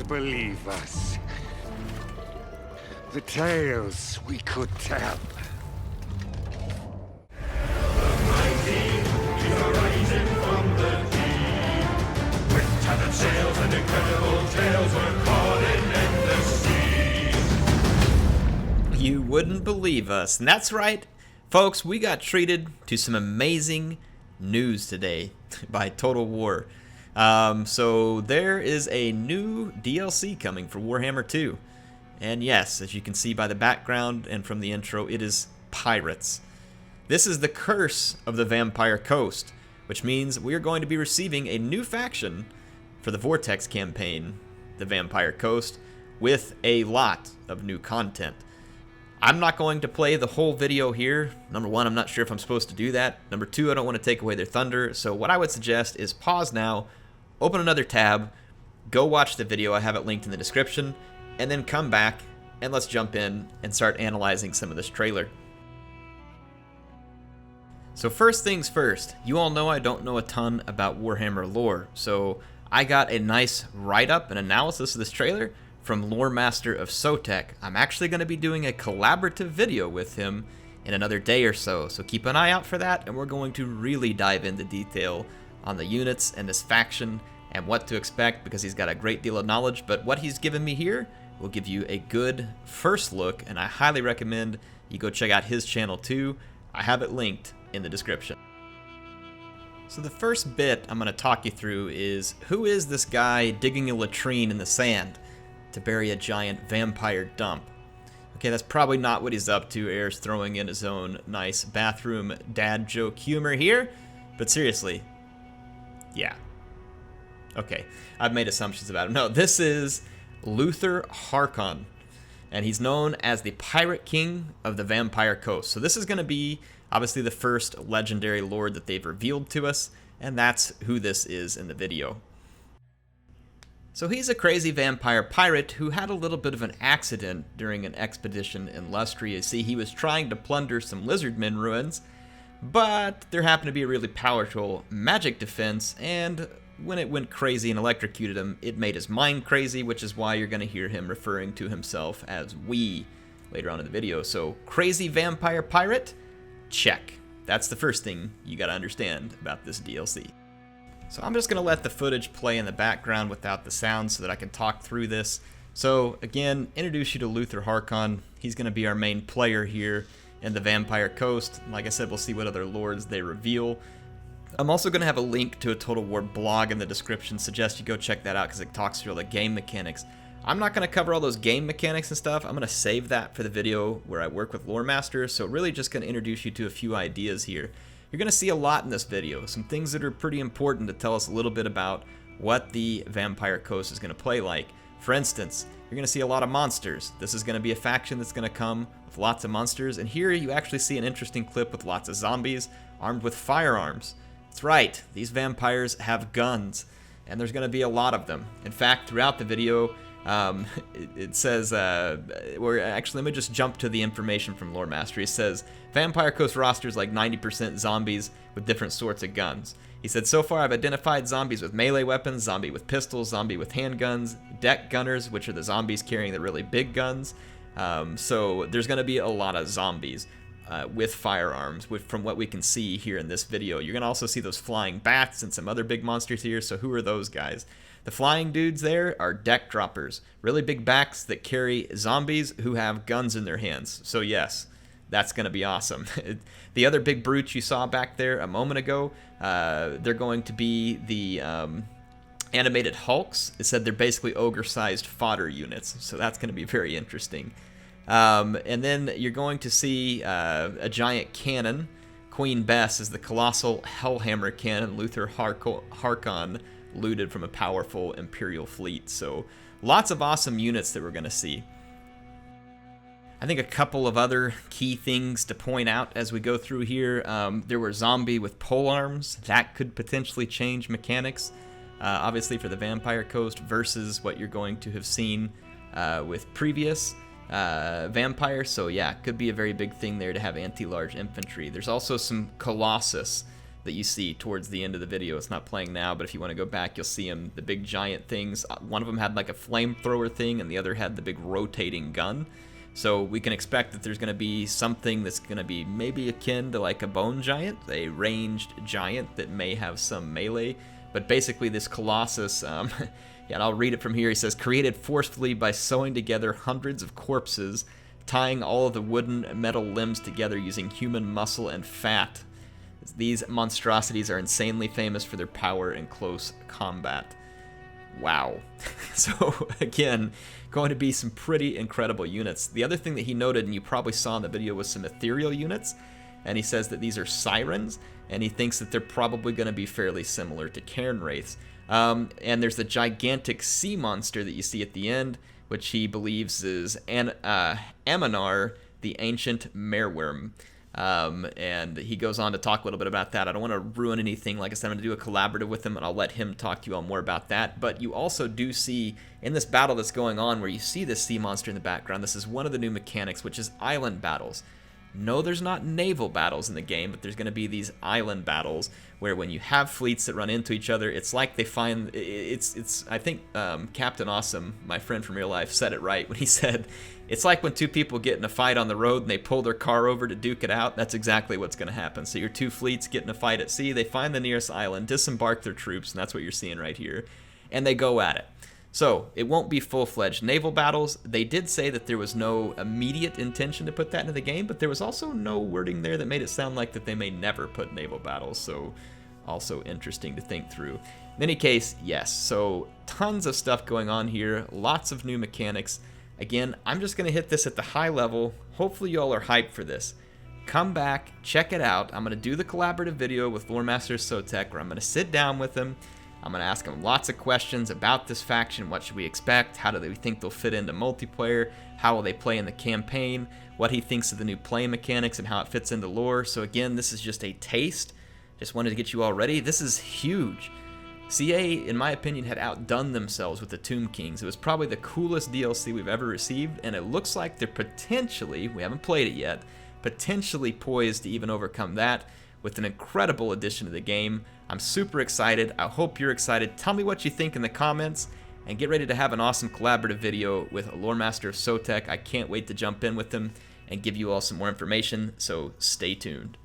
believe us. The tales we could tell. Sails and incredible tales were caught in endless seas. You wouldn't believe us. And that's right, folks, we got treated to some amazing news today by Total War. So there is a new DLC coming for Warhammer 2. And yes, as you can see by the background and from the intro, it is pirates. This is the curse of the Vampire Coast, which means we are going to be receiving a new faction for the Vortex campaign, the Vampire Coast, with a lot of new content. I'm not going to play the whole video here. Number one, I'm not sure if I'm supposed to do that. Number two, I don't want to take away their thunder. So what I would suggest is pause now, open another tab, go watch the video, I have it linked in the description, and then come back and let's jump in and start analyzing some of this trailer. So first things first, you all know I don't know a ton about Warhammer lore, so I got a nice write-up and analysis of this trailer from Loremaster of Sotek. I'm actually going to be doing a collaborative video with him in another day or so, so keep an eye out for that, and we're going to really dive into detail on the units and this faction and what to expect, because he's got a great deal of knowledge, but what he's given me here will give you a good first look, and I highly recommend you go check out his channel too. I have it linked in the description. So the first bit I'm going to talk you through is, who is this guy digging a latrine in the sand to bury a giant vampire dump? Okay, that's probably not what he's up to. Air's throwing in his own nice bathroom dad joke humor here, but seriously, yeah. Okay, I've made assumptions about him. No, this is Luther Harkon, and he's known as the Pirate King of the Vampire Coast. So this is going to be obviously the first legendary lord that they've revealed to us, and that's who this is in the video. So he's a crazy vampire pirate who had a little bit of an accident during an expedition in Lustria. You see, he was trying to plunder some lizardmen ruins, but there happened to be a really powerful magic defense, and when it went crazy and electrocuted him, it made his mind crazy, which is why you're going to hear him referring to himself as we later on in the video. So crazy vampire pirate? Check. That's the first thing you gotta understand about this DLC. So I'm just gonna let the footage play in the background without the sound so that I can talk through this. So again, introduce you to Luther Harkon. He's gonna be our main player here in the Vampire Coast. Like I said, we'll see what other lords they reveal. I'm also gonna have a link to a Total War blog in the description. Suggest you go check that out because it talks through all the game mechanics. I'm not going to cover all those game mechanics and stuff. I'm going to save that for the video where I work with Loremaster, so really just going to introduce you to a few ideas here. You're going to see a lot in this video, some things that are pretty important to tell us a little bit about what the Vampire Coast is going to play like. For instance, you're going to see a lot of monsters. This is going to be a faction that's going to come with lots of monsters, and here you actually see an interesting clip with lots of zombies armed with firearms. That's right, these vampires have guns, and there's going to be a lot of them. In fact, throughout the video, it says, actually, let me just jump to the information from Loremaster. He says, Vampire Coast roster is like 90% zombies with different sorts of guns. He said, so far I've identified zombies with melee weapons, zombie with pistols, zombie with handguns, deck gunners, which are the zombies carrying the really big guns. So there's going to be a lot of zombies with firearms, from what we can see here in this video. You're going to also see those flying bats and some other big monsters here, so who are those guys? The flying dudes there are deck droppers, really big backs that carry zombies who have guns in their hands. So yes, that's going to be awesome. The other big brutes you saw back there a moment ago, they're going to be the animated Hulks. It said they're basically ogre-sized fodder units, so that's going to be very interesting. And then you're going to see a giant cannon. Queen Bess is the colossal Hellhammer cannon Luther Harkon looted from a powerful Imperial fleet. So lots of awesome units that we're going to see. I think a couple of other key things to point out as we go through here. There were zombie with polearms. That could potentially change mechanics, obviously for the Vampire Coast versus what you're going to have seen with previous vampire. So yeah, could be a very big thing there to have anti-large infantry. There's also some Colossus that you see towards the end of the video. It's not playing now, but if you want to go back, you'll see them, the big giant things. One of them had like a flamethrower thing, and the other had the big rotating gun. So we can expect that there's going to be something that's going to be maybe akin to like a bone giant, a ranged giant that may have some melee. But basically this Colossus, yeah, and I'll read it from here. He says, created forcefully by sewing together hundreds of corpses, tying all of the wooden and metal limbs together using human muscle and fat. These monstrosities are insanely famous for their power in close combat. Wow. So again, going to be some pretty incredible units. The other thing that he noted, and you probably saw in the video, was some ethereal units. And he says that these are sirens, and he thinks that they're probably going to be fairly similar to Cairn Wraiths. And there's the gigantic sea monster that you see at the end, which he believes is Aminar, the ancient mereworm. And he goes on to talk a little bit about that. I don't want to ruin anything. Like I said, I'm going to do a collaborative with him, and I'll let him talk to you all more about that. But you also do see, in this battle that's going on, where you see this sea monster in the background, this is one of the new mechanics, which is island battles. No, there's not naval battles in the game, but there's going to be these island battles where when you have fleets that run into each other, it's like they find, I think Captain Awesome, my friend from real life, said it right when he said, it's like when two people get in a fight on the road and they pull their car over to duke it out. That's exactly what's going to happen. So your two fleets get in a fight at sea, they find the nearest island, disembark their troops, and that's what you're seeing right here, and they go at it. So it won't be full-fledged naval battles. They did say that there was no immediate intention to put that into the game, but there was also no wording there that made it sound like that they may never put naval battles, so also interesting to think through. In any case, yes, so tons of stuff going on here, lots of new mechanics. Again, I'm just going to hit this at the high level. Hopefully y'all are hyped for this. Come back, check it out. I'm going to do the collaborative video with Loremaster Sotek, where I'm going to sit down with him. I'm going to ask him lots of questions about this faction. What should we expect? How do we think they'll fit into multiplayer? How will they play in the campaign? What he thinks of the new play mechanics and how it fits into lore. So again, this is just a taste. Just wanted to get you all ready. This is huge. CA, in my opinion, had outdone themselves with the Tomb Kings. It was probably the coolest DLC we've ever received, and it looks like they're potentially, we haven't played it yet, potentially poised to even overcome that with an incredible addition to the game. I'm super excited. I hope you're excited. Tell me what you think in the comments, and get ready to have an awesome collaborative video with Loremaster of Sotek. I can't wait to jump in with him and give you all some more information, so stay tuned.